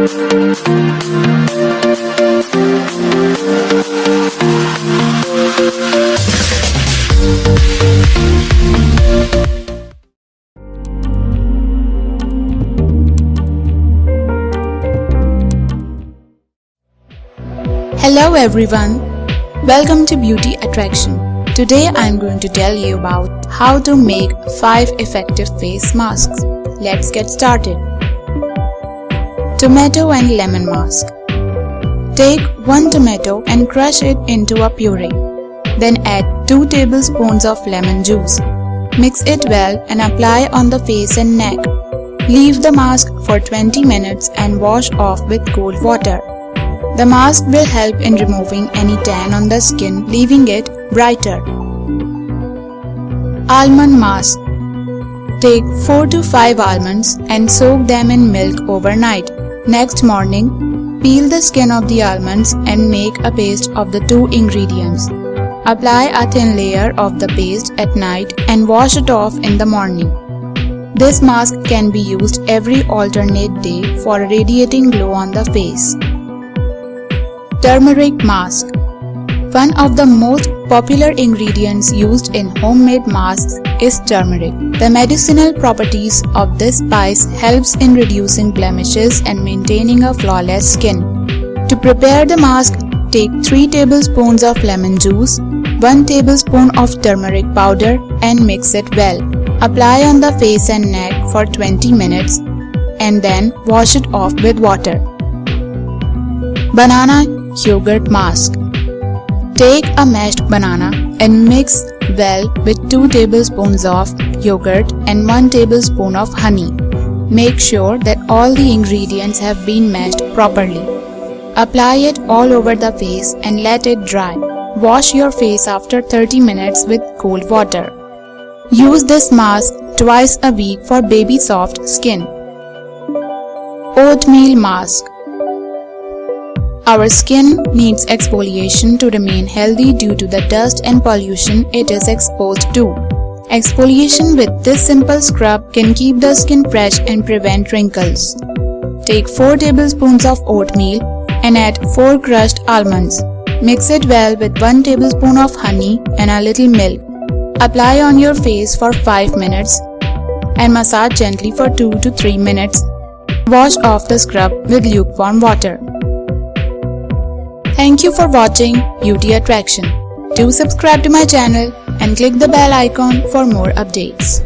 Hello everyone, welcome to Beauty Attraction. Today I am going to tell you about how to make 5 effective face masks. Let's get started. Tomato and Lemon Mask. Take 1 tomato and crush it into a puree. Then add 2 tablespoons of lemon juice. Mix it well and apply on the face and neck. Leave the mask for 20 minutes and wash off with cold water. The mask will help in removing any tan on the skin, leaving it brighter. Almond Mask. Take 4 to 5 almonds and soak them in milk overnight. Next morning, peel the skin of the almonds and make a paste of the 2 ingredients. Apply a thin layer of the paste at night and wash it off in the morning. This mask can be used every alternate day for a radiating glow on the face. Turmeric Mask. One of the most popular ingredients used in homemade masks is turmeric. The medicinal properties of this spice helps in reducing blemishes and maintaining a flawless skin. To prepare the mask, take 3 tablespoons of lemon juice, 1 tablespoon of turmeric powder and mix it well. Apply on the face and neck for 20 minutes and then wash it off with water. Banana Yogurt Mask. Take a mashed banana and mix well with 2 tablespoons of yogurt and 1 tablespoon of honey. Make sure that all the ingredients have been mashed properly. Apply it all over the face and let it dry. Wash your face after 30 minutes with cold water. Use this mask twice a week for baby soft skin. Oatmeal Mask. Our skin needs exfoliation to remain healthy due to the dust and pollution it is exposed to. Exfoliation with this simple scrub can keep the skin fresh and prevent wrinkles. Take 4 tablespoons of oatmeal and add 4 crushed almonds. Mix it well with 1 tablespoon of honey and a little milk. Apply on your face for 5 minutes and massage gently for 2 to 3 minutes. Wash off the scrub with lukewarm water. Thank you for watching Beauty Attraction. Do subscribe to my channel and click the bell icon for more updates.